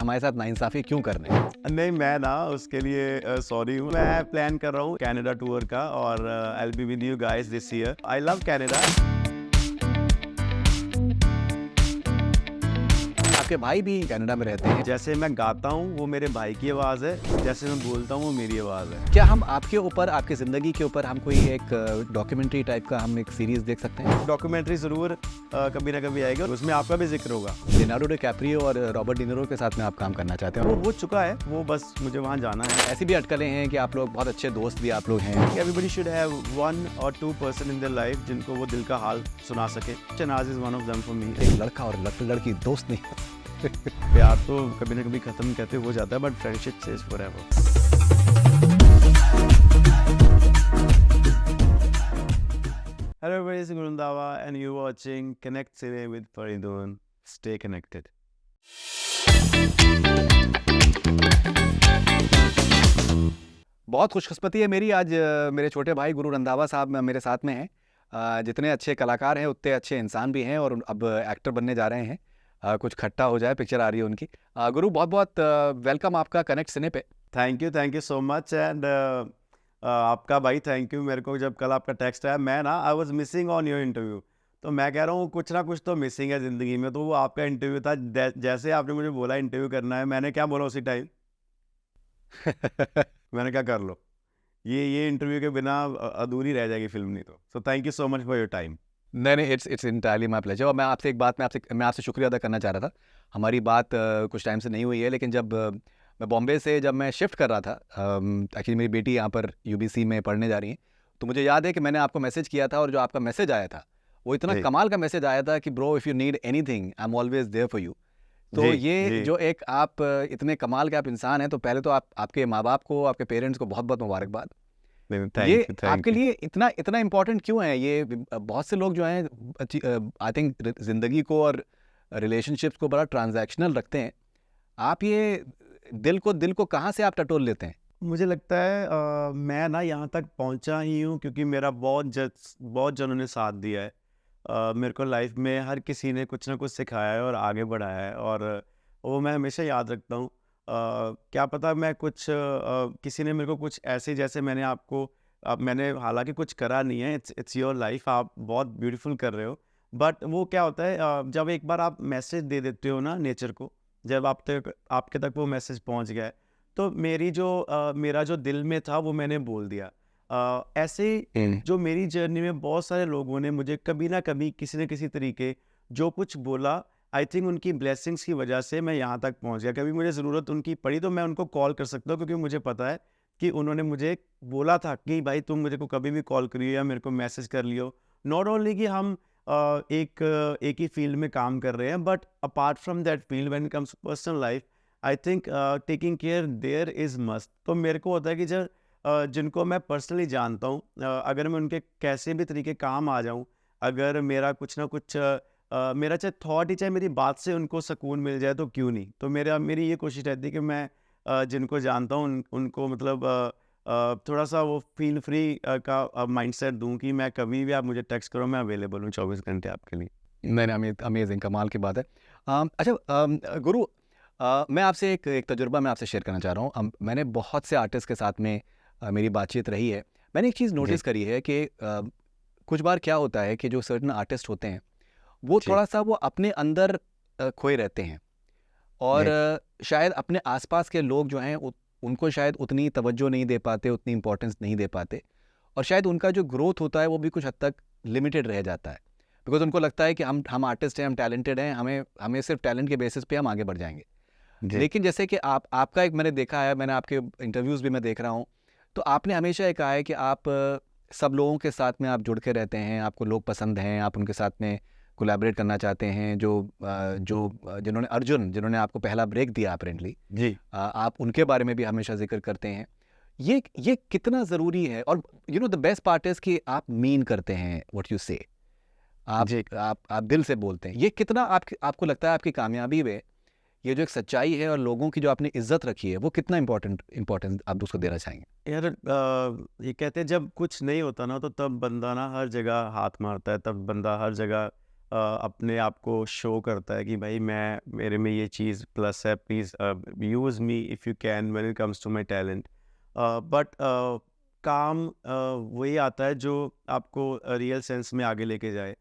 हमारे साथ नाइंसाफ़ी क्यों कर रहे हैं? नहीं, मैं ना उसके लिए सॉरी हूँ। मैं प्लान कर रहा हूँ कनाडा टूर का और I will be with you guys this year. I love Canada. आपके भाई भी कनाडा में रहते हैं। जैसे मैं गाता हूँ वो मेरे भाई की आवाज़ है, जैसे मैं बोलता हूँ वो मेरी आवाज़ है। क्या हम आपके ऊपर, आपकी ज़िंदगी के ऊपर हम कोई एक डॉक्यूमेंट्री टाइप का हम एक सीरीज़ देख सकते हैं? डॉक्यूमेंट्री ज़रूर कभी ना कभी आएगी और उसमें आपका भी जिक्र होगा। लियोनार्डो डिकैप्रियो और रॉबर्ट डी नीरो के साथ में आप काम करना चाहते वो हैं। हो चुका है, वो बस मुझे वहाँ जाना है। ऐसी भी अटकलें हैं कि आप लोग बहुत अच्छे दोस्त भी आप लोग हैं। Everybody should have 1 or 2 person in their life जिनको वो दिल का हाल सुना सके। Shehnaaz is one of them for me. एक लड़का और लड़की दोस्त नहीं। प्यार तो कभी ना कभी खत्म कहते हो जाता है, but friendship stage forever. Hello everybody, this is Gurundawa and you're watching Connect Cine with Faridun. Stay connected. बहुत खुशकिस्मती है मेरी, आज मेरे छोटे भाई गुरु रंधावा साहब मेरे साथ में हैं। जितने अच्छे कलाकार हैं उतने अच्छे इंसान भी हैं और अब एक्टर बनने जा रहे हैं। कुछ खट्टा हो जाए, पिक्चर आ रही है उनकी। गुरु बहुत बहुत वेलकम आपका कनेक्ट सिने पे। Thank you so much and आपका भाई थैंक यू। मेरे को जब कल आपका टेक्स्ट आया, मैं ना I was missing on your interview, तो मैं कह रहा हूँ कुछ ना कुछ तो मिसिंग है ज़िंदगी में, तो वो आपका इंटरव्यू था। जैसे आपने मुझे बोला इंटरव्यू करना है, मैंने क्या बोला उसी टाइम मैंने क्या कर लो, ये इंटरव्यू के बिना अधूरी रह जाएगी फिल्म नहीं तो। So thank you so much for your time. नहीं, इट्स इंटायरली माय प्लेजर। और मैं आपसे एक बात मैं आपसे शुक्रिया अदा करना चाह रहा था। हमारी बात कुछ टाइम से नहीं हुई है, लेकिन जब मैं बॉम्बे से जब मैं शिफ्ट कर रहा था, एक्चुअली मेरी बेटी यहाँ पर यूबीसी में पढ़ने जा रही है, तो मुझे याद है कि मैंने आपको मैसेज किया था और जो आपका मैसेज आया था वो इतना जी। कमाल का मैसेज आया था कि bro if you need anything I am always there for you. तो जी, ये जी। जो एक आप इतने कमाल के आप इंसान हैं, तो पहले तो आपके माँ बाप को, आपके पेरेंट्स को बहुत बहुत मुबारकबाद। नहीं, ये थैंक आपके यू। लिए इतना इतना इम्पोर्टेंट क्यों है ये? बहुत से लोग जो हैं आई थिंक ज़िंदगी को और रिलेशनशिप्स को बड़ा ट्रांजैक्शनल रखते हैं। आप ये दिल को कहाँ से आप टटोल लेते हैं? मुझे लगता है मैं ना यहाँ तक पहुँचा ही हूँ क्योंकि मेरा बहुत जनों ने साथ दिया है। मेरे को लाइफ में हर किसी ने कुछ ना कुछ सिखाया है और आगे बढ़ाया है, और वो मैं हमेशा याद रखता हूँ। क्या पता मैं किसी ने मेरे को कुछ ऐसे, जैसे मैंने आपको मैंने हालांकि कुछ करा नहीं है, इट्स योर लाइफ, आप बहुत ब्यूटीफुल कर रहे हो। बट वो क्या होता है, जब एक बार आप मैसेज दे देते हो ना नेचर को, जब आपके तक वो मैसेज पहुँच गया है, तो मेरा जो दिल में था वो मैंने बोल दिया। ऐसे जो मेरी जर्नी में बहुत सारे लोगों ने मुझे कभी ना कभी किसी न किसी तरीके जो कुछ बोला, आई थिंक उनकी ब्लेसिंग्स की वजह से मैं यहाँ तक पहुँच गया। कभी मुझे ज़रूरत उनकी पड़ी तो मैं उनको कॉल कर सकता हूँ, क्योंकि मुझे पता है कि उन्होंने मुझे बोला था कि भाई तुम मुझे को कभी भी कॉल करियो या मेरे को मैसेज कर लियो। नॉट ओनली कि हम एक ही फील्ड में काम कर रहे हैं, but apart from that field when it comes to personal life, I think taking care there is must. तो मेरे को होता है कि जब जिनको मैं पर्सनली जानता हूँ, अगर मैं उनके कैसे भी तरीके काम आ जाऊँ, अगर मेरा कुछ ना कुछ मेरा चाहे थॉट ही, चाहे मेरी बात से उनको सुकून मिल जाए, तो क्यों नहीं। तो मेरी ये कोशिश रहती है कि मैं जिनको जानता हूँ उनको मतलब थोड़ा सा वो फील फ्री का माइंडसेट दूँ कि मैं कभी भी, आप मुझे टेक्स्ट करो, मैं अवेलेबल हूँ 24 घंटे आपके लिए। नहीं, अमेजिंग, कमाल की बात है। अच्छा, गुरु, मैं आपसे एक तजुर्बा मैं आपसे शेयर करना चाह रहा हूँ। मैंने बहुत से आर्टिस्ट के साथ में मेरी बातचीत रही है। मैंने एक चीज़ नोटिस करी है कि कुछ बार क्या होता है कि जो सर्टन आर्टिस्ट होते हैं वो जी। थोड़ा सा वो अपने अंदर खोए रहते हैं और शायद अपने आसपास के लोग जो हैं उनको शायद उतनी तवज्जो नहीं दे पाते, उतनी इम्पोर्टेंस नहीं दे पाते, और शायद उनका जो ग्रोथ होता है वो भी कुछ हद तक लिमिटेड रह जाता है, बिकॉज उनको लगता है कि हम आर्टिस्ट हैं, हम टैलेंटेड हैं, हमें सिर्फ टैलेंट के बेसिस पे हम आगे बढ़ जाएंगे। जी। लेकिन जैसे कि आपका एक मैंने देखा है, मैंने आपके इंटरव्यूज़ भी मैं देख रहा हूँ, तो आपने हमेशा ये कहा है कि आप सब लोगों के साथ में आप जुड़ के रहते हैं, आपको लोग पसंद हैं, आप उनके साथ में कोलैबोरेट करना चाहते हैं। जिन्होंने आपको पहला ब्रेक दिया अपेरेंटली, जी। आप उनके बारे में भी हमेशा जिक्र करते हैं। ये कितना ज़रूरी है? और द बेस्ट पार्ट इज़ कि आप मीन करते हैं व्हाट यू से, जी। आप दिल से बोलते हैं। ये कितना आपको लगता है आपकी कामयाबी में ये जो एक सच्चाई है और लोगों की जो आपने इज्जत रखी है, वो कितना इम्पोर्टेंस आप उसको देना चाहेंगे? यार ये कहते हैं जब कुछ नहीं होता ना, तो तब बंदा ना हर जगह हाथ मारता है, तब बंदा हर जगह अपने आप को शो करता है कि भाई मैं मेरे में ये चीज़ प्लस है, please use me if you can when it comes to my talent. But काम वही आता है जो आपको रियल सेंस में आगे लेके जाए।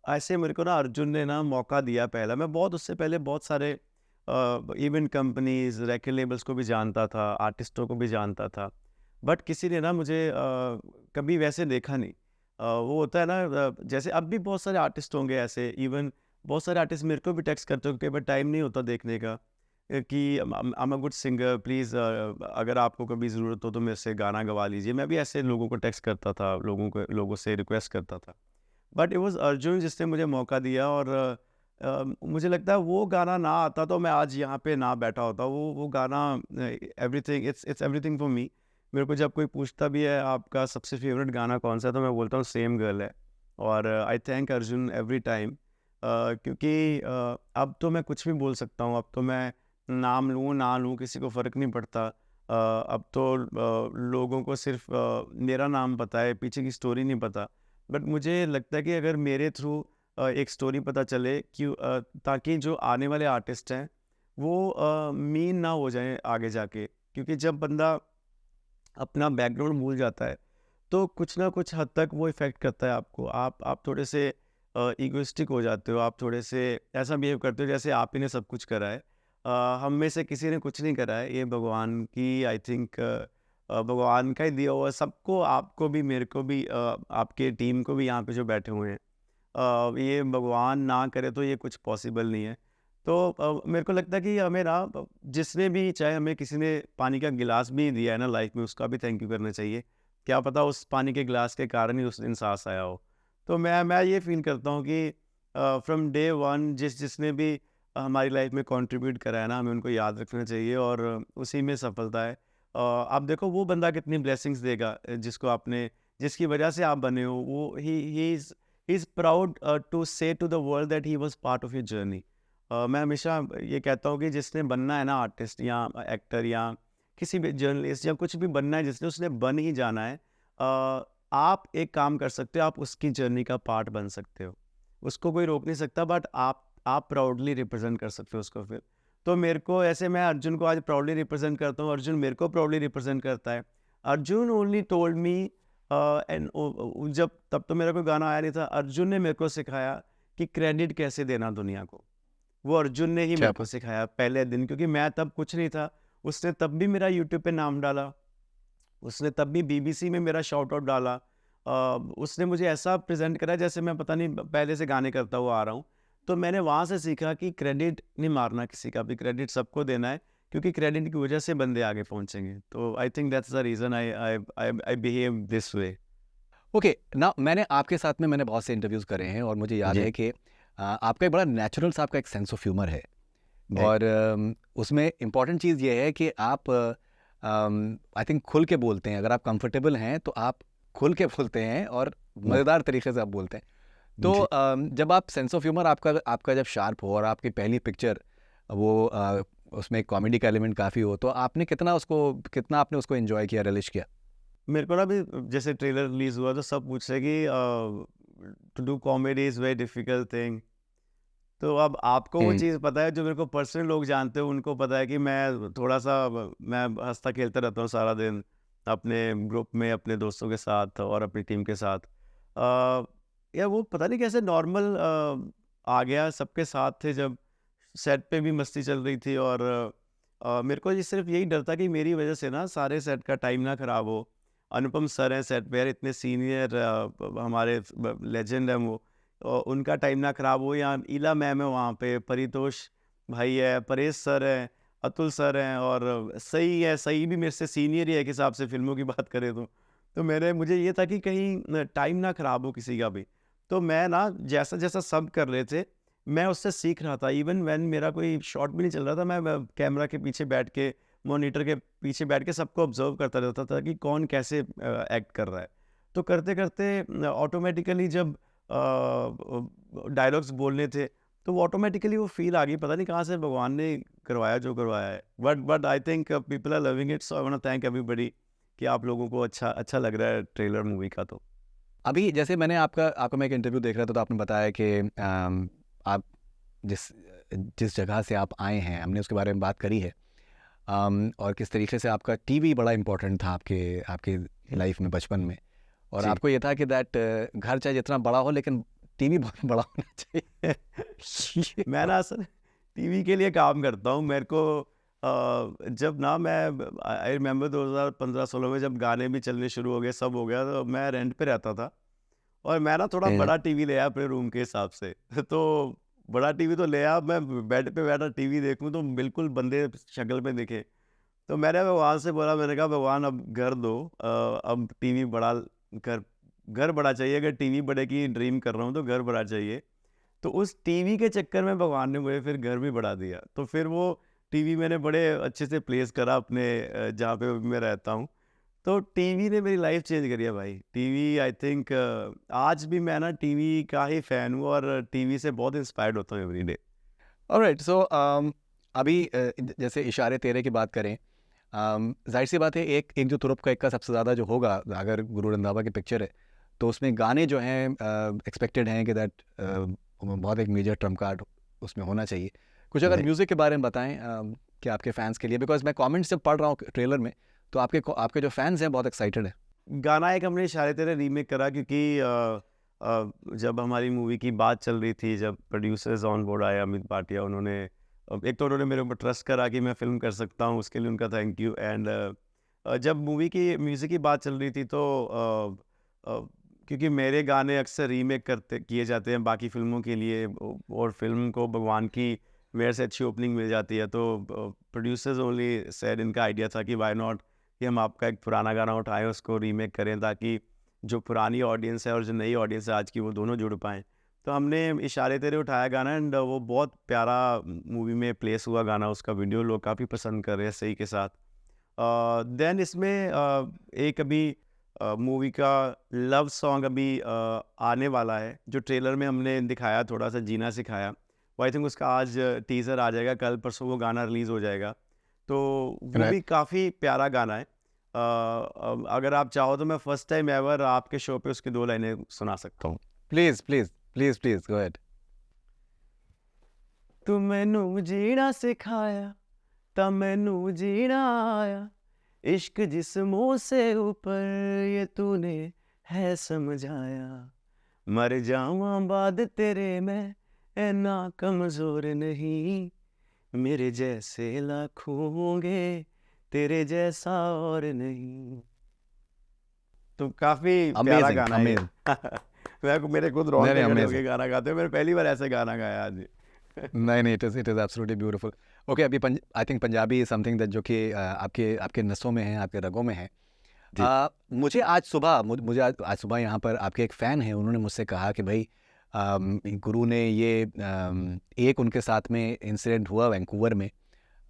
ऐसे मेरे को ना अर्जुन ने ना मौका दिया पहला। मैं बहुत उससे पहले बहुत सारे इवेंट कंपनीज़, रेकॉर्ड लेबल्स को भी जानता था, आर्टिस्टों को भी जानता था। बट किसी ने ना मुझे कभी वैसे देखा नहीं। वो होता है ना, जैसे अब भी बहुत सारे आर्टिस्ट होंगे ऐसे, इवन बहुत सारे आर्टिस्ट मेरे को भी टेक्स्ट करते हो, कई बार टाइम नहीं होता देखने का, कि I am a good singer, please अगर आपको कभी ज़रूरत हो तो मेरे से गाना गवा लीजिए। मैं भी ऐसे लोगों को टेक्स्ट करता था, लोगों से रिक्वेस्ट करता था। बट इट वाज़ अर्जुन जिसने मुझे मौका दिया, और मुझे लगता है वो गाना ना आता तो मैं आज यहाँ पे ना बैठा होता। वो गाना everything, it's everything for me. मेरे को जब कोई पूछता भी है आपका सबसे फेवरेट गाना कौन सा है, तो मैं बोलता हूँ सेम गर्ल है। और आई थैंक अर्जुन एवरी टाइम, क्योंकि अब तो मैं कुछ भी बोल सकता हूँ। अब तो मैं नाम लूँ ना लूँ किसी को फ़र्क नहीं पड़ता। अब तो लोगों को सिर्फ मेरा नाम पता है, पीछे की स्टोरी नहीं पता। बट मुझे लगता है कि अगर मेरे थ्रू एक स्टोरी पता चले कि ताकि जो आने वाले आर्टिस्ट हैं वो मीन ना हो जाएं आगे जाके, क्योंकि जब बंदा अपना बैकग्राउंड भूल जाता है तो कुछ ना कुछ हद तक वो इफ़ेक्ट करता है आपको। आप थोड़े से इगोइस्टिक हो जाते हो, आप थोड़े से ऐसा बिहेव करते हो जैसे आप ही ने सब कुछ करा है। हम में से किसी ने कुछ नहीं करा है, ये भगवान की आई थिंक भगवान का ही दिया हुआ है सबको, आपको भी, मेरे को भी, आपके टीम को भी, यहाँ पे जो बैठे हुए हैं। ये भगवान ना करे तो ये कुछ पॉसिबल नहीं है। तो मेरे को लगता है कि हमें ना जिसने भी, चाहे हमें किसी ने पानी का गिलास भी दिया है ना लाइफ में, उसका भी थैंक यू करना चाहिए। क्या पता उस पानी के गिलास के कारण ही उस दिन सांस आया हो। तो मैं ये फील करता हूँ कि फ्रॉम डे वन जिसने भी हमारी लाइफ में कंट्रीब्यूट करा है ना, हमें उनको याद रखना चाहिए, और उसी में सफलता है। आप देखो वो बंदा कितनी ब्लेसिंग्स देगा, जिसको आपने, जिसकी वजह से आप बने हो, वो he is proud to say to the world that he was part of your journey. मैं हमेशा ये कहता हूँ कि जिसने बनना है ना आर्टिस्ट या एक्टर या किसी भी जर्नलिस्ट या कुछ भी बनना है, जिसने, उसने बन ही जाना है। आप एक काम कर सकते हो, आप उसकी जर्नी का पार्ट बन सकते हो। उसको कोई रोक नहीं सकता, बट आप प्राउडली रिप्रेजेंट कर सकते हो उसको फिर। तो मेरे को ऐसे, मैं अर्जुन को आज प्राउडली रिप्रेजेंट करता हूँ, अर्जुन मेरे को प्राउडली रिप्रेजेंट करता है। Arjun only told me and जब तब तो मेरा कोई गाना आया नहीं था, अर्जुन ने मेरे को सिखाया कि क्रेडिट कैसे देना दुनिया को। वो अर्जुन ने ही क्या मेरे को सिखाया पहले दिन, क्योंकि मैं तब कुछ नहीं था। उसने तब भी मेरा यूट्यूब पे नाम डाला, उसने तब भी बीबीसी में मेरा शाउट आउट डाला। उसने मुझे ऐसा प्रेजेंट करा जैसे मैं पता नहीं पहले से गाने करता हुआ आ रहा हूँ। तो मैंने वहाँ से सीखा कि क्रेडिट नहीं मारना किसी का भी, क्रेडिट सबको देना है, क्योंकि क्रेडिट की वजह से बंदे आगे पहुँचेंगे। तो I think that's the reason I behave this way. Okay ना, मैंने आपके साथ में मैंने बहुत से इंटरव्यूज़ करे हैं और मुझे याद जी। है कि आपका एक बड़ा नेचुरल सा आपका एक सेंस ऑफ ह्यूमर है। जी। और उसमें इम्पॉर्टेंट चीज़ ये है कि आप आई थिंक खुल के बोलते हैं। अगर आप कंफर्टेबल हैं तो आप खुल के बोलते हैं और मज़ेदार तरीके से आप बोलते हैं। तो जी। जब आप सेंस ऑफ ह्यूमर आपका आपका जब शार्प हो और आपकी पहली पिक्चर वो उसमें कॉमेडी का एलिमेंट काफ़ी हो, तो आपने कितना आपने उसको एंजॉय किया, रिलिश किया? मेरे को ना अभी जैसे ट्रेलर रिलीज हुआ तो सब पूछ रहे कि to do comedy is very difficult thing. तो अब आपको वो चीज़ पता है, जो मेरे को पर्सनल लोग जानते हैं उनको पता है कि मैं थोड़ा सा, मैं हंसता खेलता रहता हूँ सारा दिन अपने ग्रुप में, अपने दोस्तों के साथ और अपनी टीम के साथ। या वो पता नहीं कैसे नॉर्मल आ गया, सबके साथ थे जब सेट पे भी मस्ती चल रही थी। और मेरे को ये सिर्फ यही डर था कि मेरी वजह से ना सारे सेट का टाइम ना खराब हो। अनुपम सर हैं सेट पे यार, इतने सीनियर हमारे लेजेंड हैं वो, उनका टाइम ना खराब हो, या ईला मैम है वहाँ पे, परितोष भाई है, परेश सर हैं, अतुल सर हैं, और सही है, सही भी मेरे से सीनियर ही है एक हिसाब से फिल्मों की बात करें तो मुझे ये था कि कहीं टाइम ना खराब हो किसी का भी। तो मैं ना जैसा जैसा सब कर रहे थे मैं उससे सीख रहा था। इवन व्हेन मेरा कोई शॉट भी नहीं चल रहा था, मैं कैमरा के पीछे बैठ के, मॉनिटर के पीछे बैठ के सबको ऑब्जर्व करता रहता था कि कौन कैसे एक्ट कर रहा है। तो करते करते ऑटोमेटिकली जब डायलॉग्स बोलने थे तो वो ऑटोमेटिकली वो फील आ गई, पता नहीं कहाँ से भगवान ने करवाया जो करवाया है। But I think people are loving it, so I want to thank everybody कि आप लोगों को अच्छा अच्छा लग रहा है ट्रेलर मूवी का। तो अभी जैसे मैंने आपका मैं एक इंटरव्यू देख रहा था, तो आपने बताया कि आप जिस जिस जगह से आप आए हैं, हमने उसके बारे में बात करी है, और किस तरीके से आपका टीवी बड़ा इम्पोर्टेंट था आपके आपके लाइफ में बचपन में, और जी। आपको ये था कि दैट घर चाहे जितना बड़ा हो लेकिन टीवी बहुत बड़ा होना चाहिए। मैं ना असल टीवी के लिए काम करता हूँ। मेरे को जब ना मैं आई रिमेंबर 2015-16 में जब गाने भी चलने शुरू हो गए, सब हो गया, तो मैं रेंट पे रहता था और मैं ना थोड़ा बड़ा टीवी ले आया अपने रूम के हिसाब से। तो बड़ा टीवी तो ले आया, मैं बेड पे बैठा टीवी देखूँ तो बिल्कुल बंदे शक्ल में दिखे। तो मैंने भगवान से बोला, मैंने कहा भगवान अब घर दो, अब टीवी बड़ा घर घर बड़ा चाहिए। अगर टीवी बड़े की ड्रीम कर रहा हूँ तो घर बड़ा चाहिए। तो उस टीवी के चक्कर में भगवान ने मुझे फिर घर भी बढ़ा दिया। तो फिर वो टीवी मैंने बड़े अच्छे से प्लेस करा अपने जहाँ पे मैं रहता हूँ। तो टीवी ने मेरी लाइफ चेंज करी है भाई। टीवी आई थिंक आज भी मैं ना टीवी का ही फ़ैन हूँ और टीवी से बहुत इंस्पायर्ड होता हूँ एवरी डे। ऑलराइट, सो अभी जैसे इशारे तेरे की बात करें, जाहिर सी बात है, एक एक जो तुरुप का इक्का सबसे ज़्यादा जो होगा, अगर गुरु रंधावा की पिक्चर है तो उसमें गाने जो हैं एक्सपेक्टेड हैं कि दैट बहुत एक मेजर ट्रम्प कार्ड उसमें होना चाहिए। कुछ अगर राइट। म्यूज़िक के बारे में बताएं कि आपके फैंस के लिए, बिकॉज मैं कमेंट्स जब पढ़ रहा हूँ ट्रेलर में, तो आपके जो फैंस हैं बहुत एक्साइटेड हैं। गाना एक हमने इशारे तेरे रीमेक करा क्योंकि जब हमारी मूवी की बात चल रही थी, जब प्रोड्यूसर्स ऑन बोर्ड आए अमित भाटिया, उन्होंने एक तो उन्होंने मेरे ऊपर ट्रस्ट करा कि मैं फ़िल्म कर सकता हूँ, उसके लिए उनका थैंक यू। एंड जब मूवी की म्यूज़िक की बात चल रही थी तो क्योंकि मेरे गाने अक्सर रीमेक करते किए जाते हैं बाकी फ़िल्मों के लिए, और फ़िल्म को भगवान की मेरे से अच्छी ओपनिंग मिल जाती है, तो प्रोड्यूसर्स ओनली सेड, इनका आइडिया था कि व्हाई नॉट कि हम आपका एक पुराना गाना उठाएं, उसको रीमेक करें, ताकि जो पुरानी ऑडियंस है और जो नई ऑडियंस है आज की, वो दोनों जुड़ पाएँ। तो हमने इशारे तेरे उठाया गाना, एंड वो बहुत प्यारा मूवी में प्लेस हुआ गाना, उसका वीडियो लोग काफ़ी पसंद कर रहे हैं सही के साथ। देन इसमें एक अभी मूवी का लव सॉन्ग अभी आने वाला है, जो ट्रेलर में हमने दिखाया, थोड़ा सा जीना सिखाया। वो आई थिंक उसका आज टीज़र आ जाएगा, कल परसों वो गाना रिलीज़ हो जाएगा। तो वो भी काफ़ी प्यारा गाना है। अगर आप चाहो तो मैं फर्स्ट टाइम एवर आपके शो पे उसकी 2 लाइनें सुना सकता हूँ। Please please please please go ahead. तू मैनू जीना सिखाया, ता मैनू जीना आया, इश्क जिस्मों से ऊपर ये तूने है समझाया, मर जावा बाद तेरे मैं ऐना कमज़ोर नहीं, मेरे जैसे लाखों होंगे तेरे जैसा और नहीं। तो काफ़ी प्यारा अमेजिंग गाना है ये। अमेजिंग। मेरे खुद नहीं रोंगटे नहीं, खड़े हो अमेजिंग। गए गाना गाते हुए। मैंने पहली बार ऐसे गाना गाया आज। नहीं नहीं, it is absolutely beautiful. Okay, अभी I think Punjabi is something that जो कि आपके आपके नसों में है, आपके रगों में है। जी। मुझे आज सुबह मुझे आज सुबह यहाँ पर आपके एक फ़ैन हैं, उन्होंने मुझसे कहा कि भाई गुरु ने ये एक उनके साथ में इंसिडेंट हुआ वैंकूवर में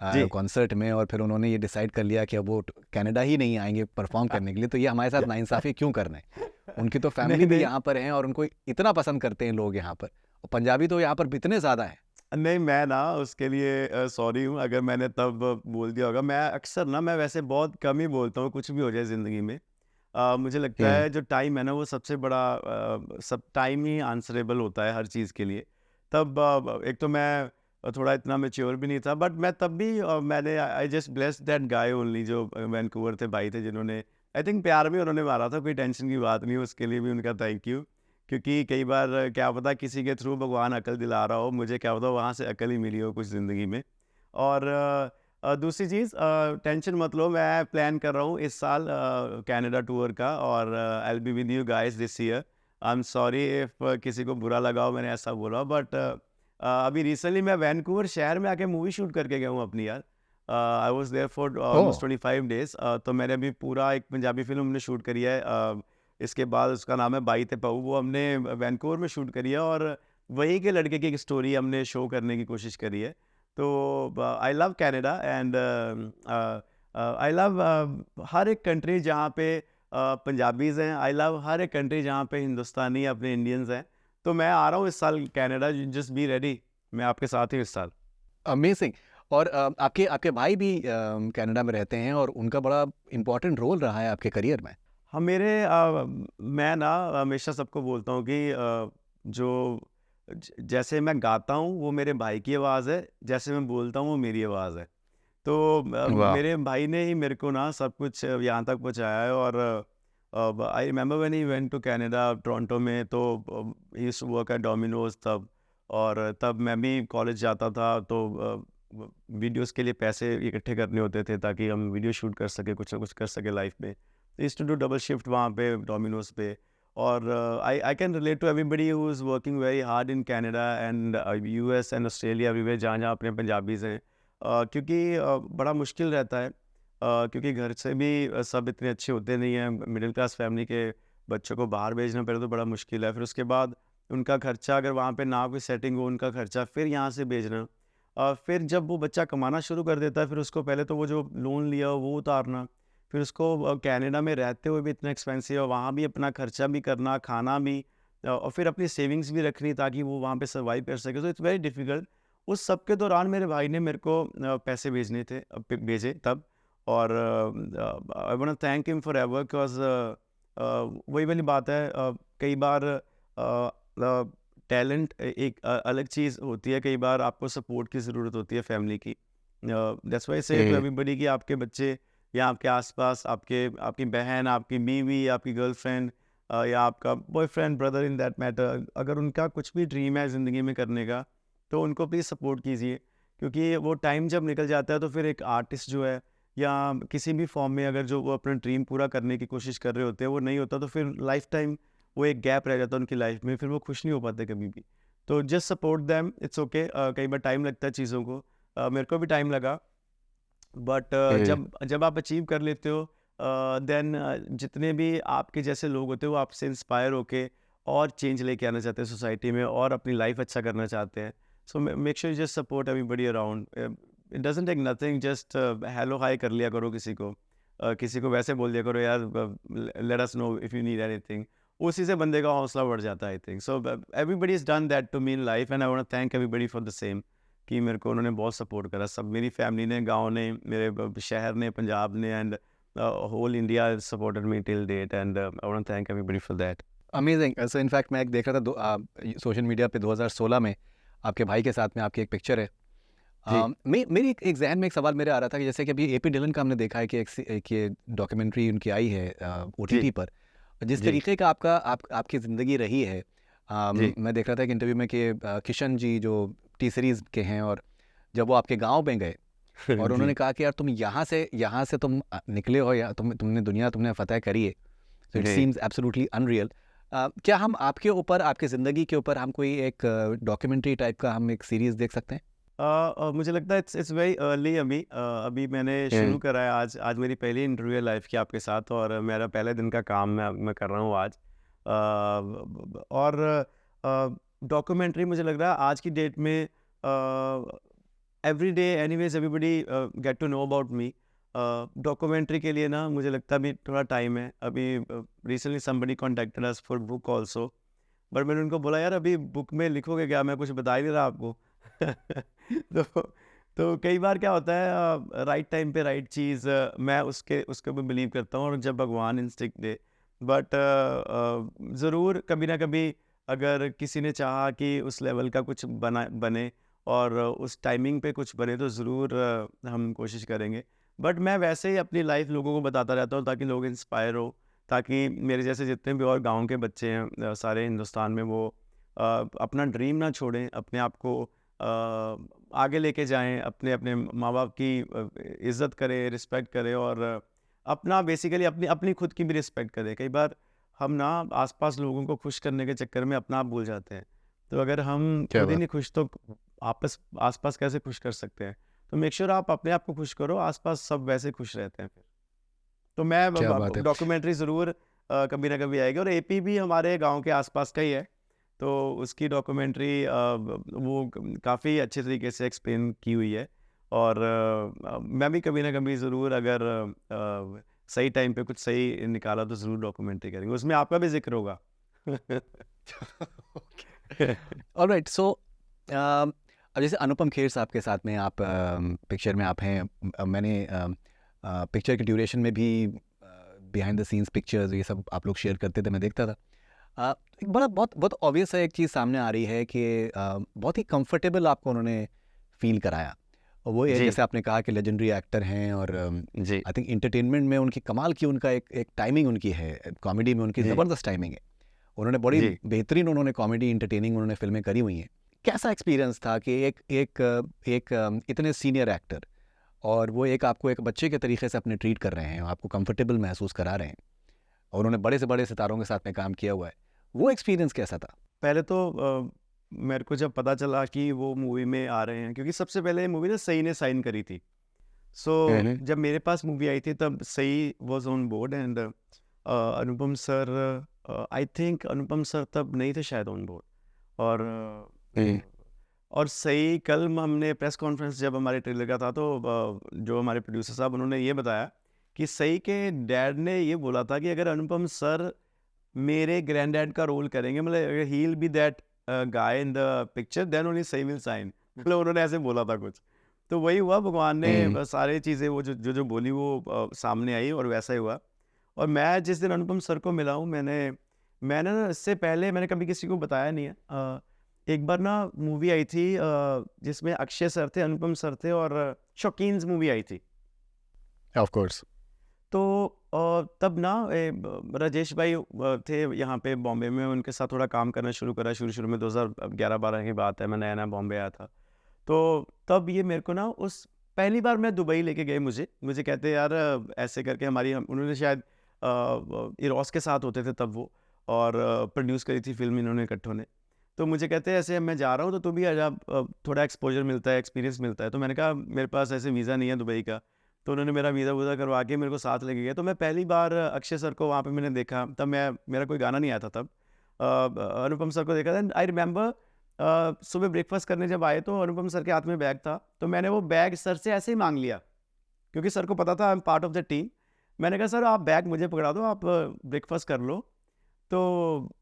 जी। कॉन्सर्ट में, और फिर उन्होंने ये डिसाइड कर लिया कि अब वो कनाडा ही नहीं आएंगे परफॉर्म करने के लिए, तो ये हमारे साथ नाइंसाफ़ी क्यों कर रहे हैं। उनकी तो नहीं, फैमिली भी नहीं। यहाँ पर है और उनको इतना पसंद करते हैं लोग यहाँ पर, और पंजाबी तो यहाँ पर इतने ज़्यादा हैं। नहीं, मैं ना उसके लिए सॉरी हूँ अगर मैंने तब बोल दिया होगा। मैं अक्सर ना, मैं वैसे बहुत कम ही बोलता हूँ कुछ भी हो जाए ज़िंदगी में। मुझे लगता Yeah. है जो टाइम है ना, वो सबसे बड़ा सब टाइम ही आंसरेबल होता है हर चीज़ के लिए। तब एक तो मैं थोड़ा इतना मैच्योर भी नहीं था, बट मैं तब भी मैंने I just blessed that guy only, जो वैंकूवर थे भाई थे, जिन्होंने आई थिंक प्यार भी उन्होंने मारा था, कोई टेंशन की बात नहीं, उसके लिए भी उनका थैंक यू। क्योंकि कई बार क्या पता किसी के थ्रू भगवान अकल दिला रहा हो, मुझे क्या पता वहाँ से अकल ही मिली हो कुछ ज़िंदगी में। और दूसरी चीज़, टेंशन मत लो, मैं प्लान कर रहा हूँ इस साल कनाडा टूर का, और I will be with you guys this year. I am sorry if किसी को बुरा लगा हो मैंने ऐसा बोला, बट अभी रिसेंटली मैं वैंकूवर शहर में आके मूवी शूट करके गया हूँ अपनी यार। I was there for almost oh 25 days. तो मैंने अभी पूरा एक पंजाबी फ़िल्म हमने शूट करी है। इसके बाद उसका नाम है बाई ते पाऊ, वो हमने वैंकूवर में शूट करी है, और वहीं के लड़के की एक स्टोरी हमने शो करने की कोशिश करी है। तो I love Canada, and I love हर एक कंट्री जहाँ पे पंजाबीज़ हैं। आई लव हर एक कंट्री जहाँ पे हिंदुस्तानी अपने इंडियंस हैं। तो मैं आ रहा हूँ इस साल कनाडा, जस्ट बी रेडी, मैं आपके साथ ही इस साल। अमेजिंग। और आपके आपके भाई भी कनाडा में रहते हैं और उनका बड़ा इम्पोर्टेंट रोल रहा है आपके करियर में। हाँ, मैं ना हमेशा सबको बोलता हूँ कि जो जैसे मैं गाता हूँ वो मेरे भाई की आवाज़ है, जैसे मैं बोलता हूँ वो मेरी आवाज़ है। तो वाह! मेरे भाई ने ही मेरे को ना सब कुछ यहाँ तक पहुँचाया है। और I remember when he went to Canada, Toronto में, तो he used to work at Domino's तब। और तब मैं भी कॉलेज जाता था, तो वीडियोस के लिए पैसे इकट्ठे करने होते थे ताकि हम वीडियो शूट कर सके, कुछ ना कुछ कर सके लाइफ में। तो used to do double shift वहाँ पे डोमिनोज पे। और I can relate to everybody who is working very hard in Canada and US and Australia, everywhere, जहाँ जहाँ अपने पंजाबीज हैं। क्योंकि बड़ा मुश्किल रहता है, क्योंकि घर से भी सब इतने अच्छे होते नहीं हैं। मिडिल क्लास फैमिली के बच्चों को बाहर भेजना पहले तो बड़ा मुश्किल है, फिर उसके बाद उनका खर्चा, अगर वहाँ पे ना कोई सेटिंग हो, उनका खर्चा फिर यहाँ से भेजना। फिर जब वो बच्चा कमाना शुरू कर देता है, फिर उसको पहले तो वो जो लोन लिया हो वो उतारना, फिर उसको कनाडा में रहते हुए भी इतना एक्सपेंसिव है, वहाँ भी अपना खर्चा भी करना, खाना भी, और फिर अपनी सेविंग्स भी रखनी ताकि वो वहाँ पे सर्वाइव कर सके। तो इट्स वेरी डिफ़िकल्ट। उस सब के दौरान मेरे भाई ने मेरे को पैसे भेजने थे, भेजे तब। और I want to thank him forever, because वही वाली बात है, कई बार टैलेंट एक अलग चीज़ होती है, कई बार आपको सपोर्ट की ज़रूरत होती है फैमिली की। दैट्स व्हाई आई से टू जी। एवरीबॉडी कि आपके बच्चे या आपके आसपास, आपकी बहन, आपकी बीवी, आपकी गर्लफ्रेंड, या आपका boyfriend, brother in that matter, अगर उनका कुछ भी ड्रीम है ज़िंदगी में करने का, तो उनको प्लीज़ सपोर्ट कीजिए। क्योंकि वो टाइम जब निकल जाता है तो फिर एक आर्टिस्ट जो है, या किसी भी फॉर्म में अगर जो वो अपना ड्रीम पूरा करने की कोशिश कर रहे होते हैं, वो नहीं होता, तो फिर लाइफ टाइम वो एक गैप रह जाता है उनकी लाइफ में, फिर वो खुश नहीं हो पाते कभी भी। तो just support them, it's okay. कई बार टाइम लगता है चीज़ों को, मेरे को भी टाइम लगा। बट जी। जब जब आप अचीव कर लेते हो, देन जितने भी आपके जैसे लोग होते हैं वो आपसे इंस्पायर होके और चेंज लेके आना चाहते हैं सोसाइटी में, और अपनी लाइफ अच्छा करना चाहते हैं। So make sure you just support everybody around. It doesn't take nothing, just hello hi कर लिया करो किसी को। किसी को वैसे बोल दिया करो, यार let us know if you need anything. उसी से बंदे का हौसला बढ़ जाता है, I think. So everybody is done that to me in life, and I want to thank everybody for the same, कि मेरे को उन्होंने बहुत सपोर्ट करा। सब मेरी फैमिली ने, गाँव ने, मेरे शहर ने, पंजाब ने, and whole India supported me till date, and I want to thank everybody for that. Amazing. So in fact मैं एक देख रहा था सोशल मीडिया पे 2016 में आपके भाई के साथ में आपकी एक पिक्चर है। जी, मेरी एक जहन में एक सवाल मेरे आ रहा था कि जैसे कि अभी एपी डिलन का हमने देखा है कि एक ये डॉक्यूमेंट्री उनकी आई है जी, ओटीटी पर। जिस जी, तरीके का आपकी ज़िंदगी रही है, जी, मैं देख रहा था कि इंटरव्यू में कि किशन जी जो टी सीरीज़ के हैं, और जब वो आपके गांव में गए और जी, उन्होंने कहा कि यार तुम यहाँ से तुम निकले हो, या तुमने फतह करी है, तो इट जी। Seems absolutely unreal. क्या हम आपके ऊपर, आपकी ज़िंदगी के ऊपर हम कोई एक डॉक्यूमेंट्री टाइप का हम एक सीरीज़ देख सकते हैं? मुझे लगता है इट्स इट्स वेरी अर्ली अभी। अभी मैंने शुरू करा है, आज आज मेरी पहली इंटरव्यू है लाइफ की आपके साथ, और मेरा पहले दिन का काम मैं कर रहा हूँ आज। और डॉक्यूमेंट्री मुझे लग रहा है आज की डेट में every day anyways everybody get to know about me. Documentary के लिए ना मुझे लगता है अभी थोड़ा टाइम है। अभी recently somebody contacted us for book also, but मैंने उनको बोला, यार अभी बुक में लिखोगे क्या, मैं कुछ बता ही नहीं रहा आपको। तो तो कई बार क्या होता है, राइट टाइम पे राइट चीज़, मैं उसके ऊपर बिलीव करता हूँ, और जब भगवान इंस्टिंक्ट दे। बट ज़रूर कभी ना कभी अगर किसी ने चाहा कि उस लेवल का कुछ बने, और उस टाइमिंग पे कुछ बने, तो ज़रूर हम कोशिश करेंगे। बट मैं वैसे ही अपनी लाइफ लोगों को बताता रहता हूँ ताकि लोग इंस्पायर हो, ताकि मेरे जैसे जितने भी और गाँव के बच्चे हैं सारे हिंदुस्तान में, वो अपना ड्रीम ना छोड़ें, अपने आप को आगे लेके जाएँ, अपने अपने माँ-बाप की इज़्ज़त करें, रिस्पेक्ट करें, और अपना बेसिकली अपनी अपनी खुद की भी रिस्पेक्ट करें। कई बार हम ना आस-पास लोगों को खुश करने के चक्कर में अपना आप भूल जाते हैं। तो अगर हम क्या खुद ही बात नहीं खुश, तो आस-पास कैसे खुश कर सकते हैं? तो मेक श्योर आप अपने आप को खुश करो, आस-पास सब वैसे खुश रहते हैं फिर। तो मैं क्या बात है! डॉक्यूमेंट्री ज़रूर कभी ना कभी आएगी, और एपी भी हमारे गाँव के आस-पास का ही है। तो उसकी डॉक्यूमेंट्री वो काफ़ी अच्छे तरीके से एक्सप्लेन की हुई है। और मैं भी कभी ना कभी ज़रूर, अगर सही टाइम पे कुछ सही निकाला, तो ज़रूर डॉक्यूमेंट्री करेंगे, उसमें आपका भी जिक्र होगा। ऑलराइट। सो अब जैसे अनुपम खेर साहब के साथ में आप पिक्चर में आप हैं, मैंने पिक्चर के ड्यूरेशन में भी बिहाइंड द सीन्स पिक्चर्स ये सब आप लोग शेयर करते थे, मैं देखता था। एक बड़ा बहुत बहुत ऑब्वियस है, एक चीज़ सामने आ रही है कि बहुत ही कंफर्टेबल आपको उन्होंने फील कराया, और वो ये जी, जैसे आपने कहा कि लेजेंडरी एक्टर हैं, और जी, आई थिंक इंटरटेनमेंट में उनकी कमाल की उनका एक टाइमिंग उनकी है, कॉमेडी में उनकी जी, ज़बरदस्त टाइमिंग है। उन्होंने बड़ी जी। बेहतरीन उन्होंने कॉमेडी इंटरटेनिंग उन्होंने फिल्में करी हुई हैं। कैसा एक्सपीरियंस था कि एक इतने सीनियर एक्टर, और वो एक आपको एक बच्चे के तरीके से अपने ट्रीट कर रहे हैं, आपको कंफर्टेबल महसूस करा रहे हैं, और उन्होंने बड़े से बड़े सितारों के साथ में काम किया हुआ है, वो एक्सपीरियंस कैसा था? पहले तो मेरे को जब पता चला कि वो मूवी में आ रहे हैं, क्योंकि सबसे पहले ये मूवी ना सई ने साइन करी थी। सो हम्म, जब मेरे पास मूवी आई थी तब Sai was on board and Anupam sir, I think Anupam sir तब नहीं थे शायद ऑन बोर्ड। और हम्म, और सही कल हमने प्रेस कॉन्फ्रेंस जब हमारे ट्रेलर का था तो जो हमारे प्रोड्यूसर साहब उन्होंने ये बताया कि सही के डैड ने ये बोला था कि अगर अनुपम सर मेरे ग्रैंड डैड का रोल करेंगे, मतलब he will be that guy in the picture, then only सही विल साइन। मतलब उन्होंने ऐसे बोला था कुछ। तो वही हुआ, भगवान ने हम्म, सारी चीज़ें वो जो बोली वो सामने आई और वैसा ही हुआ। और मैं जिस दिन अनुपम सर को मिला हूँ, मैंने मैंने ना इससे पहले मैंने कभी किसी को बताया नहीं है। एक बार ना मूवी आई थी जिसमें अक्षय सर थे, अनुपम सर थे, और शौकीन्स मूवी आई थी। Of course. तो तब ना राजेश भाई थे यहाँ पे बॉम्बे में, उनके साथ थोड़ा काम करना शुरू करा शुरू शुरू में। 2011-12 की बात है, मैं नया नया बॉम्बे आया था। तो तब ये मेरे को ना उस पहली बार मैं दुबई लेके गए, मुझे कहते यार ऐसे करके उन्होंने शायद इरोस के साथ होते थे तब वो, और प्रोड्यूस करी थी फिल्म इन्होंने इकट्ठों ने। तो मुझे कहते हैं ऐसे मैं जा रहा हूँ तो तू भी आजा, थोड़ा एक्सपोजर मिलता है, एक्सपीरियंस मिलता है। तो मैंने कहा मेरे पास ऐसे वीज़ा नहीं है दुबई का। तो उन्होंने मेरा वीज़ा वूज़ा करवा के मेरे को साथ लेके गए। तो मैं पहली बार अक्षय सर को वहाँ पे मैंने देखा। तब मेरा कोई गाना नहीं आया था तब। अनुपम सर को देखा था। आई रिमेंबर सुबह ब्रेकफास्ट करने जब आए तो अनुपम सर के हाथ में बैग था। तो मैंने वो बैग सर से ऐसे ही मांग लिया, क्योंकि सर को पता था I am part of the team. मैंने कहा सर आप बैग मुझे पकड़ा दो, आप ब्रेकफास्ट कर लो। तो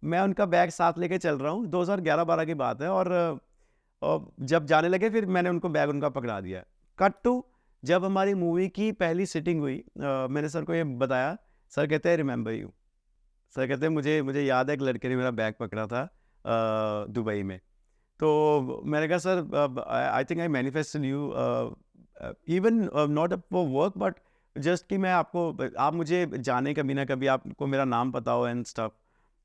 मैं उनका बैग साथ लेके चल रहा हूँ, 2011-12 की बात है। और जब जाने लगे फिर मैंने उनको बैग उनका पकड़ा दिया। कट टू जब हमारी मूवी की पहली सिटिंग हुई, मैंने सर को ये बताया। सर कहते हैं रिमेंबर यू। सर कहते हैं मुझे याद है एक लड़के ने मेरा बैग पकड़ा था दुबई में। तो मैंने कहा sir I think I manifested you, even not for work but just कि मैं आप मुझे जाने कभी ना कभी आपको मेरा नाम पता हो एंड स्टफ।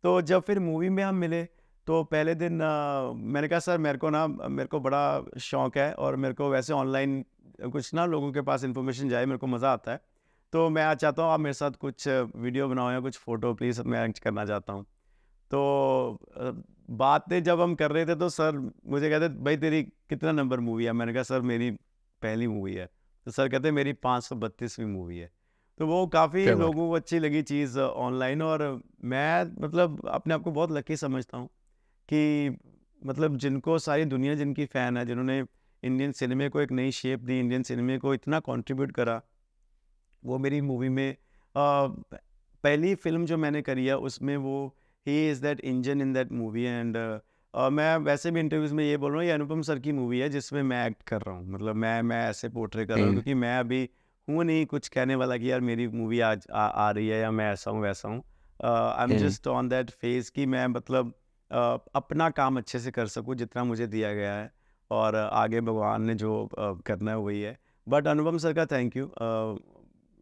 तो जब फिर मूवी में हम मिले तो पहले दिन मैंने कहा सर मेरे को बड़ा शौक है, और मेरे को वैसे ऑनलाइन कुछ ना लोगों के पास इन्फॉर्मेशन जाए, मेरे को मज़ा आता है। तो मैं आज चाहता हूँ आप मेरे साथ कुछ वीडियो बनाओ या कुछ फ़ोटो प्लीज़, मैं अरेंज करना चाहता हूँ। तो बातें जब हम कर रहे थे तो सर मुझे कहते भाई तेरी कितना नंबर मूवी है? मैंने कहा सर मेरी पहली मूवी है। तो सर कहते मेरी 532वीं मूवी है। तो वो काफ़ी क्या बात। लोगों को अच्छी लगी चीज़ ऑनलाइन। और मैं मतलब अपने आप को बहुत लकी समझता हूँ कि मतलब जिनको सारी दुनिया जिनकी फ़ैन है, जिन्होंने इंडियन सिनेमा को एक नई शेप दी, इंडियन सिनेमा को इतना कंट्रीब्यूट करा, वो मेरी मूवी में पहली फ़िल्म जो मैंने करी है उसमें वो he is that engine in that movie. And मैं वैसे भी इंटरव्यूज़ में ये बोल रहा हूँ ये अनुपम सर की मूवी है जिसमें मैं एक्ट कर रहा हूँ। मतलब मैं ऐसे पोर्ट्रे कर रहा हूँ हम्म, क्योंकि मैं अभी हूँ नहीं कुछ कहने वाला कि यार मेरी मूवी आज आ रही है या मैं ऐसा हूँ वैसा हूँ। I am hmm, just on that phase कि मैं मतलब अपना काम अच्छे से कर सकूँ जितना मुझे दिया गया है, और आगे भगवान ने जो करना है वही है। बट अनुपम सर का थैंक यू,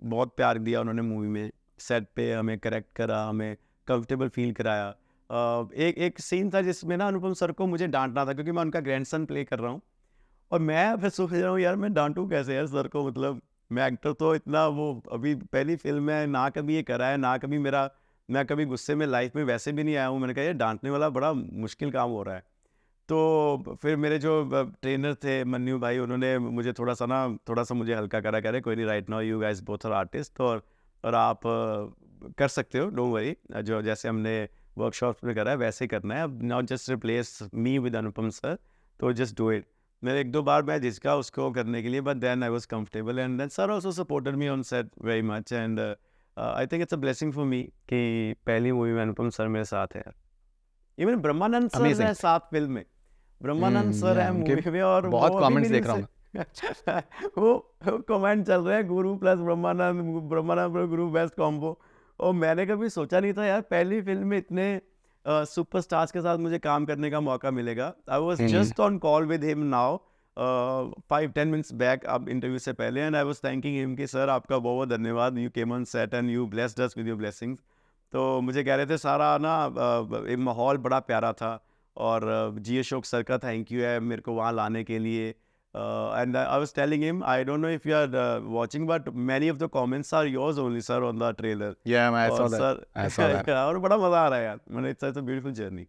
बहुत प्यार दिया उन्होंने मूवी में। सेट पे हमें करेक्ट करा, हमें कंफर्टेबल फील कराया। एक एक सीन था जिसमें ना अनुपम सर को मुझे डांटना था क्योंकि मैं उनका ग्रैंडसन प्ले कर रहा हूँ। और मैं फिर सोच रहा हूँ यार मैं डांटूँ कैसे यार सर को, मतलब मैं एक्टर तो इतना वो अभी पहली फिल्म है, ना कभी ये करा है, ना कभी मैं कभी गुस्से में लाइफ में वैसे भी नहीं आया हूँ। मैंने कहा यार डांटने वाला बड़ा मुश्किल काम हो रहा है। तो फिर मेरे जो ट्रेनर थे मन्नू भाई, उन्होंने मुझे थोड़ा सा मुझे हल्का करा, कह रहे कोई नहीं, right now you guys both are artist, और आप कर सकते हो, डोंट वरी। जो जैसे हमने वर्कशॉप में करा है वैसे ही करना है, अब not just replace me with Anupam sir, तो जस्ट डू इट। मेरे एक दो बार मैं जिसका उसको करने के लिए, but then I was comfortable and then sir also supported me on set very much. And I think it's a blessing for me कि पहली मूवी में अनुपम सर मेरे साथ है। Even Brahmanand sir amazing. है साथ फिल्म में, ब्रह्मानंद सर या है उनके मूवी में, और वो बहुत अभी कमेंट्स मेरी देख रहा उनसे हूँ वो कमेंट चल रहे हैं गुरु प्लस ब्रह्मानंद, ब्रह्मानंद प्लस गुरु बेस्ट कॉम्बो। और मैंने कभी सोचा नहीं था यार पहली फिल्म में इतने सुपरस्टार्स के साथ मुझे काम करने का मौका मिलेगा। I was just on call with him now 5-10 minutes back अब इंटरव्यू से पहले, and I was thanking him कि सर आपका बहुत बहुत धन्यवाद, you came on set and you blessed us with your blessings. तो मुझे कह रहे थे सारा ना एक माहौल बड़ा प्यारा था, और जी अशोक सर का थैंक यू है मेरे को वहाँ लाने के लिए। And I was telling him, I don't know if you are watching, but many of the comments are yours only, sir, on the trailer. Yeah, I saw और that. Sir I saw that. और बड़ा मजा आ रहा है यार, मैंने it's a beautiful journey.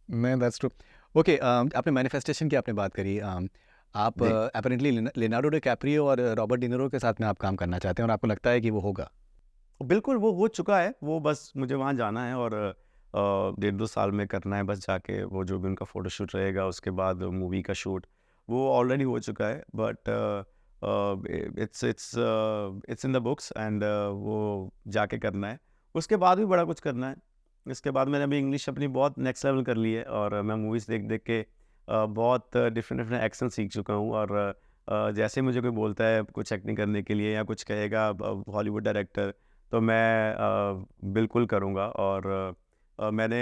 मैं that's true. Okay, आपने मैनिफेस्टेशन की आपने बात करी। आप जी। अपेरेंटली लियोनार्डो डिकैप्रियो और रॉबर्ट डिनिरो के साथ में आप काम करना चाहते हैं और आपको लगता है कि वो होगा। बिल्कुल वो हो चुका है, वो बस मुझे वहाँ जाना है, और 1.5-2 साल में करना है बस जाके, वो जो भी उनका फोटोशूट रहेगा उसके बाद मूवी का शूट वो ऑलरेडी हो चुका है, but it's in the books, and वो जाके करना है। उसके बाद भी बड़ा कुछ करना है। इसके बाद मैंने अभी इंग्लिश अपनी बहुत नेक्स्ट लेवल कर ली है, और मैं मूवीज़ देख देख के बहुत डिफरेंट डिफरेंट एक्सेंट सीख चुका हूँ, और जैसे मुझे कोई बोलता है कुछ एक्टिंग करने के लिए या कुछ कहेगा हॉलीवुड डायरेक्टर, तो मैं बिल्कुल करूँगा। और मैंने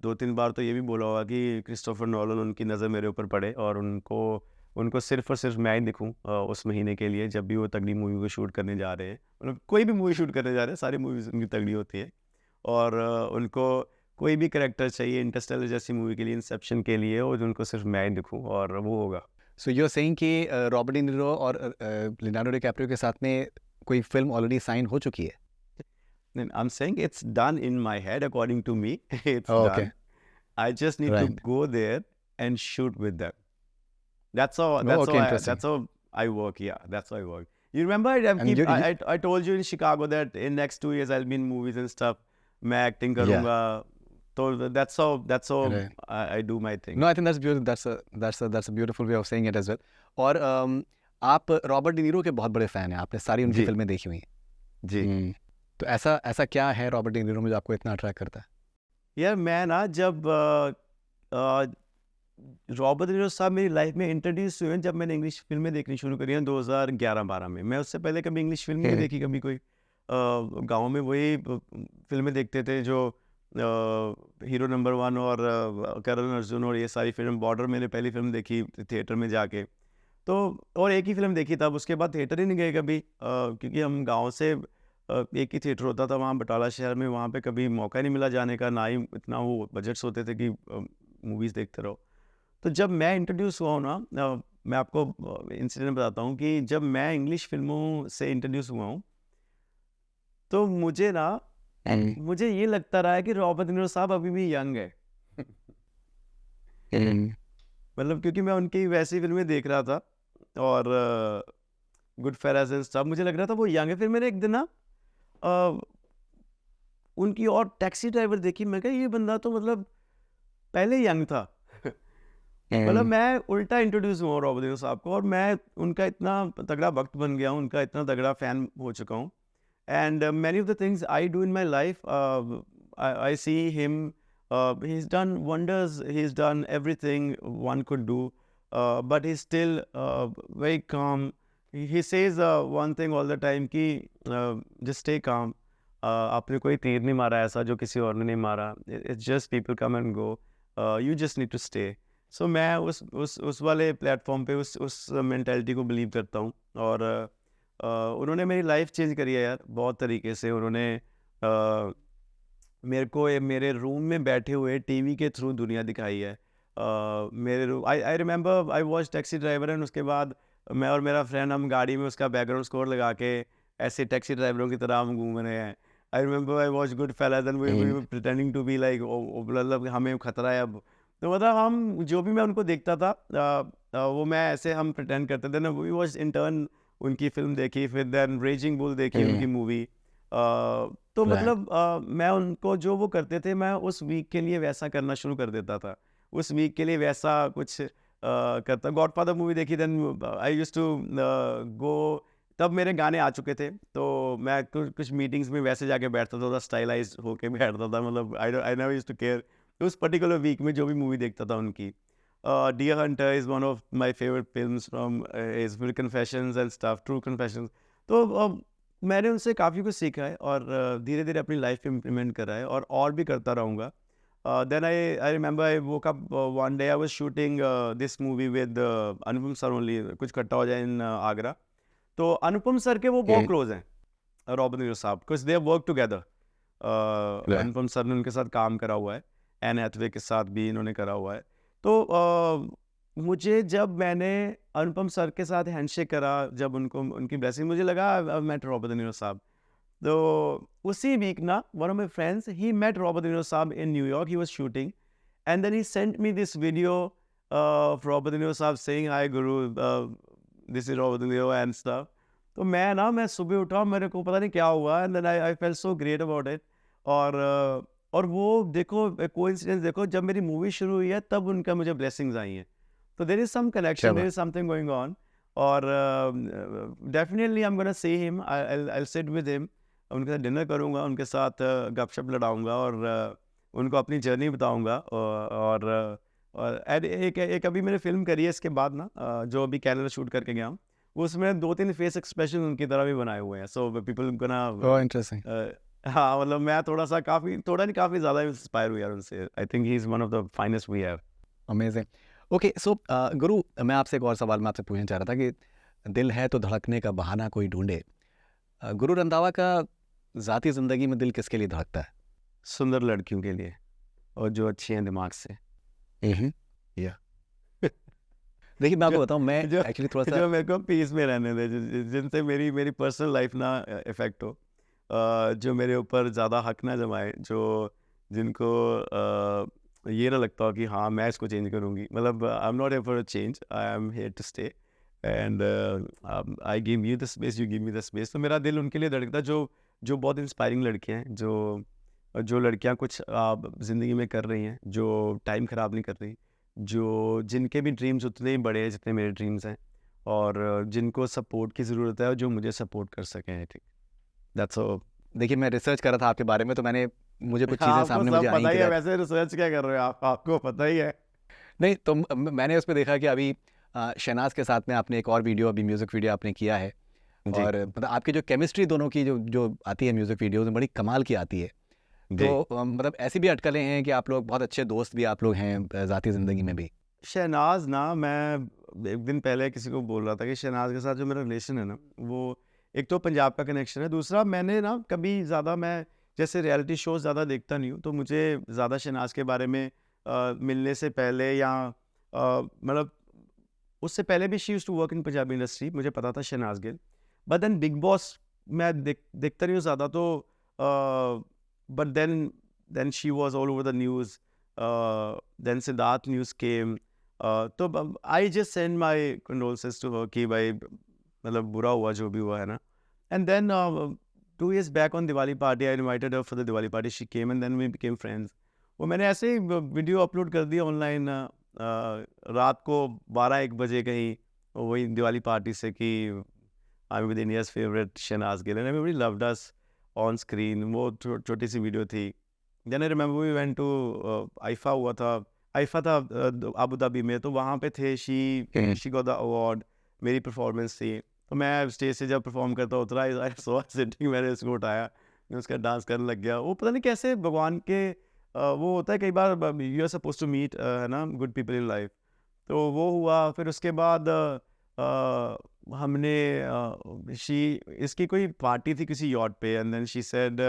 2-3 बार तो ये भी बोला होगा कि क्रिस्टोफर नोलन उनकी नज़र मेरे ऊपर पड़े, और उनको सिर्फ़ और सिर्फ मैं ही दिखूँ उस महीने के लिए, जब भी वो तगड़ी मूवी को शूट करने जा रहे हैं। मतलब कोई भी मूवी शूट करने जा रहे हैं, सारी मूवीज़ उनकी तगड़ी होती है, और उनको कोई भी कैरेक्टर चाहिए इंटरस्टेलर जैसी मूवी के लिए, इंसेप्शन के लिए, और उनको सिर्फ मैं ही दिखूँ, और वो होगा। सो यू आर सेइंग कि रॉबर्ट डिनिरो और लियोनार्डो डिकैप्रियो के साथ में कोई फिल्म ऑलरेडी साइन हो चुकी है? Then I'm saying it's done in my head, according to me. It's Oh, okay. done. I just need to Right. go there and shoot with them. That's how. Oh, That's okay, how. interesting. That's how I work. Yeah, that's how I work. You remember? And I told you in Chicago that in next 2 years I'll be in movies and stuff. मैं acting Yeah. करूँगा. So that's how Right. I do my thing. No, I think that's beautiful. That's a beautiful way of saying it as well. और आप Robert डिनिरो के बहुत बड़े fan हैं, आपने सारी उनकी जी। फिल्में देखी हुई हैं। जी। तो ऐसा क्या है रॉबर्ट डिनिरो में जो आपको इतना अट्रैक्ट करता है? यार मैं ना जब रॉबर्ट डिनिरो साहब मेरी लाइफ में इंट्रोड्यूस हुए जब मैंने इंग्लिश फिल्में देखनी शुरू करी हैं 2011-12 में। मैं उससे पहले कभी इंग्लिश फिल्म नहीं देखी, कभी कोई गांव में वही फिल्में देखते थे जो हीरो नंबर 1 और करण अर्जुन और ये सारी फिल्म। बॉर्डर मैंने पहली फिल्म देखी थिएटर में जाके, तो और एक ही फिल्म देखी तब, उसके बाद थिएटर ही नहीं गए कभी, क्योंकि हम गाँव से एक ही थिएटर होता था वहाँ बटाला शहर में, वहाँ पे कभी मौका नहीं मिला जाने का, ना ही इतना वो बजट्स होते थे कि मूवीज़ देखते रहो। तो जब मैं इंट्रोड्यूस हुआ हूँ ना, मैं आपको इंसिडेंट बताता हूँ कि जब मैं इंग्लिश फिल्मों से इंट्रोड्यूस हुआ हूँ, तो मुझे ना मुझे ये लगता रहा है कि रॉबर्ट डिनिरो साहब अभी भी यंग है। मतलब क्योंकि मैं उनकी वैसी फिल्में देख रहा था, और गुड फेराज एंड स्टफ, मुझे लग रहा था वो यंग है। फिर मैंने एक दिन ना उनकी और टैक्सी ड्राइवर देखी, मैं कहा ये बंदा तो मतलब पहले यंग था। मतलब मैं उल्टा इंट्रोड्यूस हुआ रॉबर्ट डिनिरो साहब को, और मैं उनका इतना तगड़ा वक्त बन गया हूँ, उनका इतना तगड़ा फैन हो चुका हूँ। And many of the things I do in my life, I see him, he is done wonders, he is done everything one could do, but he still very calm. He says one thing all the time कि just stay calm. आपने कोई तीर नहीं मारा ऐसा जो किसी और ने नहीं मारा. It's just people come and go. You just need to stay. So मैं उस वाले प्लेटफॉर्म पे उस मेंटालिटी को बिलीव करता हूँ, और उन्होंने मेरी लाइफ चेंज करी है यार बहुत तरीके से। उन्होंने मेरे को मेरे रूम में बैठे हुए टीवी के थ्रू दुनिया दिखाई है। मेरे आई remember I watch taxi driver, and उसके बाद मैं और मेरा फ्रेंड हम गाड़ी में उसका बैकग्राउंड स्कोर लगा के ऐसे टैक्सी ड्राइवरों की तरह हम घूम रहे हैं। I remember I watch Goodfellas and we were pretending to be like, मतलब हमें खतरा है अब। तो मतलब हम जो भी मैं उनको देखता था वो मैं ऐसे हम प्रिटेंड करते थे ना। वी वॉच इन टर्न उनकी फिल्म देखी, फिर देन रेजिंग बुल देखी उनकी मूवी। तो मतलब मैं उनको जो वो करते थे मैं उस वीक के लिए वैसा करना शुरू कर देता था, उस वीक के लिए वैसा कुछ करता। गॉडफादर मूवी देखी, then I used to go, तब मेरे गाने आ चुके थे, तो मैं कुछ मीटिंग्स में वैसे जाके बैठता था, स्टाइलाइज होके बैठता था। मतलब I never used to care. उस पर्टिकुलर वीक में जो भी मूवी देखता था उनकी। Deer Hunter is one of my favourite films from his confessions and stuff, true confessions. तो मैंने उनसे काफ़ी कुछ सीखा है और धीरे-धीरे अपनी लाइफ में इम्प्लीमेंट करा है और भी करता रहूँगा। Then I remember I woke up one day I was shooting this movie with Anupam sir only, कुछ कट्टा हो जाए इन आगरा। तो अनुपम सर के वो बहुत क्लोज़ हैं रॉबिन विलियम्स साहब, because they have worked together. Right. Anupam sir ने उनके साथ काम करा हुआ है, एन हैथवे के साथ भी इन्होंने करा हुआ है। तो मुझे जब मैंने अनुपम सर के साथ हैंडशेक करा, जब उनको उनकी ब्लेसिंग, मुझे लगा I met Robert De Niro साहब। तो उसी वीक ना one of my friends he met Robert De Niro साहब in New York, he was shooting and then he sent me this video of Robert De Niro साहब saying hi guru, this is Robert De Niro and stuff. तो मैं सुबह उठा, मेरे को पता नहीं क्या हुआ and then I felt so great about it. और वो देखो कोइंसिडेंस, देखो जब मेरी मूवी शुरू हुई है तब उनका मुझे ब्लेसिंग्स आई हैं। तो देयर इज सम क्या कनेक्शन, देयर बात। Is something going on. और definitely I am gonna see him, I sit with him, उनके साथ डिनर करूंगा, उनके साथ गपशप लड़ाऊंगा और उनको अपनी जर्नी बताऊंगा। और एक अभी मैंने फिल्म करी है इसके बाद ना, जो अभी कैनेडा शूट करके गया हूँ, उसमें 2-3 फेस एक्सप्रेशन उनकी तरह भी बनाए हुए हैं। So people gonna Oh, interesting. हाँ, मतलब मैं थोड़ा नहीं काफ़ी ज़्यादा इंस्पायर हुआ यार उनसे। I think he is one of the finest we have. Amazing. Okay, so Guru, मैं आपसे एक और सवाल मैं आपसे पूछना चाह रहा था कि दिल है तो धड़कने का बहाना कोई ढूंढे। गुरु रंधावा का ज़ाती ज़िंदगी में दिल किसके लिए धड़कता है? सुंदर लड़कियों के लिए और जो अच्छी हैं दिमाग से। या देखिए, मैं आपको जो बताऊं, मैं जो एक्चुअली थोड़ा सा जो मेरे को पीस में रहने दे, जिनसे मेरी मेरी पर्सनल लाइफ ना इफेक्ट हो, जो मेरे ऊपर ज़्यादा हक ना जमाए, जो जिनको ये ना लगता हो कि हाँ मैं इसको चेंज करूँगी। मतलब I am not here for a change, I am here to stay and I give you the space, you give me the space. तो मेरा दिल उनके लिए धड़कता है जो बहुत इंस्पायरिंग लड़कियाँ हैं, जो लड़कियाँ कुछ ज़िंदगी में कर रही हैं, जो टाइम ख़राब नहीं कर रही, जो जिनके भी ड्रीम्स उतने ही बड़े हैं जितने मेरे ड्रीम्स हैं, और जिनको सपोर्ट की ज़रूरत है और जो मुझे सपोर्ट कर सकें। I think that's all. देखिए, मैं रिसर्च कर रहा था आपके बारे में, तो मुझे कुछ चीज़ें आपको सामने सब मुझे आई पता कि ही है, that- वैसे रिसर्च क्या कर रहे हो आप, आपको पता ही है। नहीं, तो मैंने उसमें देखा कि अभी शहनाज के साथ में आपने एक और वीडियो, अभी म्यूज़िक वीडियो आपने किया है। जी और मतलब आपकी जो केमिस्ट्री दोनों की जो जो आती है म्यूज़िक वीडियोज़ में, बड़ी कमाल की आती है। जी। तो मतलब ऐसी भी अटकलें हैं कि आप लोग बहुत अच्छे दोस्त भी आप लोग हैं ज़ाती ज़िंदगी में भी। शहनाज ना, मैं एक दिन पहले किसी को बोल रहा था कि शहनाज के साथ जो मेरा रिलेशन है ना, वो एक तो पंजाब का कनेक्शन है, दूसरा मैंने ना कभी ज़्यादा, मैं जैसे रियलिटी शो ज़्यादा देखता नहीं हूँ, तो मुझे ज़्यादा शहनाज के बारे में मिलने से पहले या मतलब उससे पहले भी she used to work in Punjabi industry, मुझे पता था Shehnaaz Gill. But then Bigg Boss मैं देखता नहीं हूँ ज़्यादा, तो but then she was all over the news, then Siddharth news came. तो I just send my condolences to her कि भाई मतलब बुरा हुआ जो भी हुआ है ना। And then 2 years back on Diwali party, I invited her for the Diwali party, she came and then we became friends. वो मैंने ऐसे ही वीडियो अपलोड कर दिया ऑनलाइन रात को 12-1 बजे कहीं, वही दिवाली पार्टी से, कि I am with India's favourite Shehnaaz Gill and everybody loved us on screen. वो छोटी सी वीडियो थी। Then I remember we went to IIFA हुआ था, आईफा था अबू धाबी में, तो वहाँ पे थे, शी गॉट द अवार्ड, मेरी परफॉर्मेंस थी। तो मैं स्टेज से जब परफॉर्म करता उतरा, आई सॉ सिटिंग, मैंने उसको उठाया, मैं उसका डांस करने लग गया। वो पता नहीं कैसे भगवान के वो होता है कई बार, you are suppose to meet है ना गुड पीपल इन लाइफ। तो वो हुआ, फिर उसके बाद हमने इसकी कोई पार्टी थी किसी यॉट पे, and then she said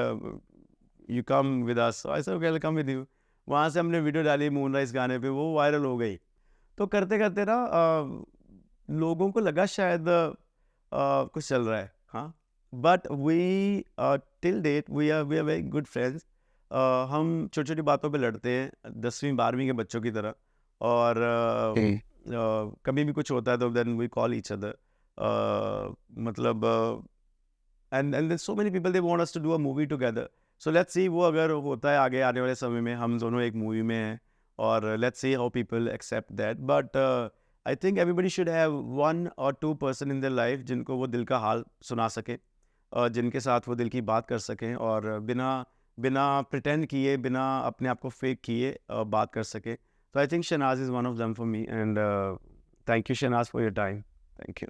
you come with us, I said okay I will come with you. वहाँ से हमने वीडियो डाली मूनराइज गाने पे, वो वायरल हो गई। तो करते करते ना लोगों को लगा शायद कुछ चल रहा है, हाँ। But we till date we are very good friends. हम छोटी छोटी बातों पे लड़ते हैं 10वीं 12वीं के बच्चों की तरह, और कभी भी कुछ होता है तो then we call each other, मतलब and so many people they want us to do a movie together. So let's see वो अगर होता है आगे आने वाले समय में, हम दोनों एक मूवी में हैं, और let's see how people accept that. But I think everybody should have 1 or 2 person in their life जिनको वो दिल का हाल सुना सके, और जिनके साथ वो दिल की बात कर सकें, और बिना प्रिटेंड किए, बिना अपने आप को फेक किए बात कर सके। तो I think Shehnaaz is one of them for me, and thank you Shehnaaz for your time, thank you.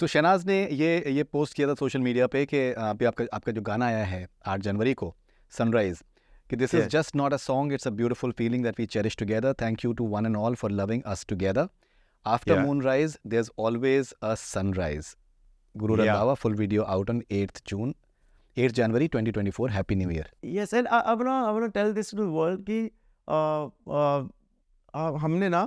तो शहनाज ने ये पोस्ट किया था सोशल मीडिया पे कि अभी आपका जो गाना आया है 8 जनवरी को, सनराइज, कि this is Yes. Just not a song, it's a beautiful feeling that we cherish together, thank you to one and all for loving us together, after Yeah. Moonrise there is always a sunrise. Guru Yeah. Randhawa, full video out on 8th January 2024. Happy New Year. Yes, and I wanna tell this to the world कि हमने ना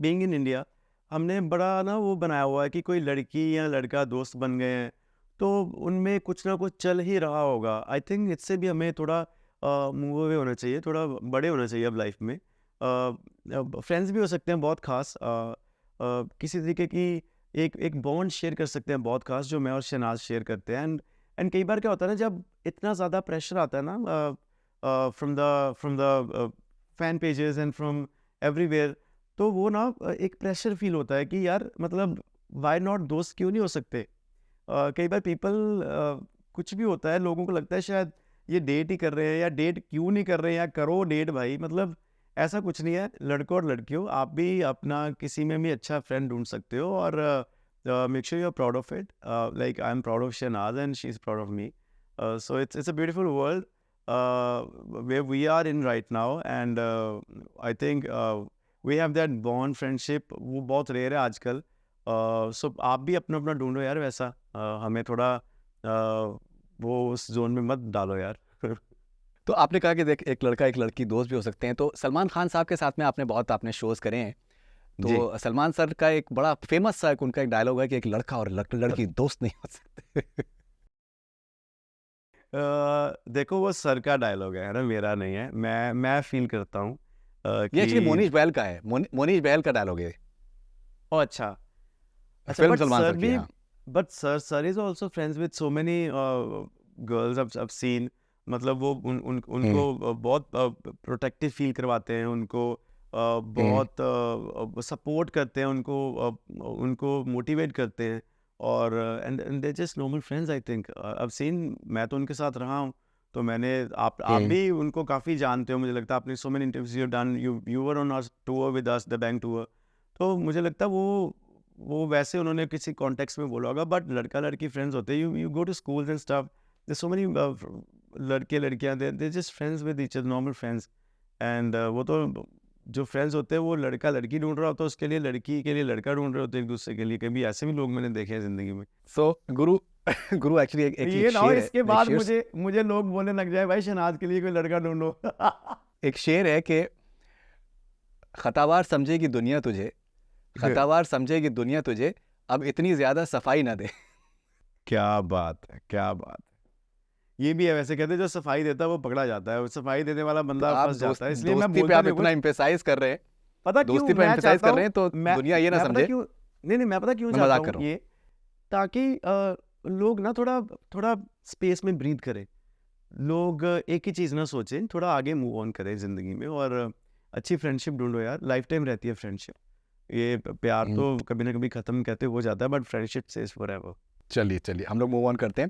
being in India हमने बड़ा ना वो बनाया हुआ है कि कोई लड़की या लड़का दोस्त बन गए हैं तो उनमें कुछ ना कुछ चल ही रहा होगा. आई थिंक इससे भी हमें थोड़ा मूव अवे होना चाहिए, थोड़ा बड़े होना चाहिए अब लाइफ में. फ्रेंड्स भी हो सकते हैं बहुत खास, किसी तरीके की एक बॉन्ड शेयर कर सकते हैं बहुत खास, जो मैं और शहनाज शेयर करते हैं. एंड कई बार क्या होता है ना, जब इतना ज़्यादा प्रेशर आता है ना from the fan pages and from everywhere, तो वो ना एक प्रेशर फील होता है कि यार मतलब वाई नॉट दोस्त क्यों नहीं हो सकते. कई बार पीपल कुछ भी होता है, लोगों को लगता है शायद ये डेट ही कर रहे हैं, या डेट क्यों नहीं कर रहे हैं, या करो डेट भाई. मतलब ऐसा कुछ नहीं है. लड़कों और लड़कियों, आप भी अपना किसी में भी अच्छा फ्रेंड ढूंढ सकते हो, और make sure you are proud of it. Like I am proud of Shehnaaz and she is proud of me. So it's a beautiful world where we are in right now, and I think we have that bond friendship, वो बहुत rare है आजकल. सो आप भी अपना अपना ढूंढो यार वैसा. हमें थोड़ा वो उस जोन में मत डालो यार. तो आपने कहा कि देख, एक लड़का एक लड़की दोस्त भी हो सकते हैं. तो सलमान खान साहब के साथ में आपने शोज करे हैं. जी. तो सलमान सर का एक बड़ा फेमस सा उनका एक डायलॉग है कि एक लड़का और लड़की दोस्त नहीं हो सकते. देखो वो सर का डायलॉग है ना, मेरा नहीं है. मैं फील करता हूँ ये एक्चुअली कि मोनीश बहल का है. मोनीश बहल का डायलॉग है. ओ अच्छा. अच्छा, film but Salman sir sir की. भी, हाँ. But sir is also friends with so many girls I've seen. मतलब वो उनको बहुत प्रोटेक्टिव फील करवाते हैं, उनको बहुत सपोर्ट करते हैं, उनको मोटिवेट करते हैं, और and they just normal friends. I think I've seen, मैं तो उनके साथ रहा हूँ, तो मैंने आप भी उनको काफ़ी जानते हो, मुझे लगता है. आपने so many interviews you done, you were on our tour with us, the bank tour. तो मुझे लगता है वो वैसे उन्होंने किसी कॉन्टेक्स्ट में बोला होगा. बट लड़का लड़की फ्रेंड्स होते हैं, you go to schools and stuff, there so many लड़के लड़कियां, they just friends with each other, normal friends. And वो तो जो फ्रेंड्स होते हैं वो लड़का लड़की ढूंढ रहा होता है, उसके लिए लड़की के लिए लड़का ढूंढ रहे होते हैं एक दूसरे के लिए. कभी ऐसे भी लोग मैंने देखे हैं जिंदगी में. सो गुरु एक्चुअली एक ये ना हो शेर है. इसके बाद मुझे लोग बोलने लग जाए भाई शहनाज के लिए कोई लड़का ढूंढो. एक शेर है कि खतावार समझेगी दुनिया तुझे, खतावार समझेगी दुनिया तुझे, अब इतनी ज्यादा सफाई ना दे. क्या बात है, क्या बात है. ये भी है वैसे, कहते हैं जो सफाई देता है वो पकड़ा जाता है, सफाई देने वाला बंदा आप फंस जाता है. इसलिए मैं दोस्ती पे बोलता आप नहीं इतना हूँ. एम्फेसाइज कर रहे हैं, पता क्यों दोस्ती पे मैं एम्फेसाइज चाहता कर रहे हैं, तो दुनिया ये ना मैं पता समझे. क्यों नहीं, मैं पता क्यों मैं चाहता मजाक कर हूँ रहा हूँ. ये, ताकि लोग ना थोड़ा स्पेस में ब्रीथ करें. लोग एक ही चीज़ ना सोचें, थोड़ा आगे मूव ऑन करें ज़िंदगी में, और अच्छी फ्रेंडशिप ढूंढो यार. लाइफ टाइम रहती है फ्रेंडशिप. ये प्यार तो कभी ना कभी ख़त्म कहते हो जाता है, बट फ्रेंडशिप सेज फॉरएवर. चलिए हम लोग मूव ऑन करते हैं.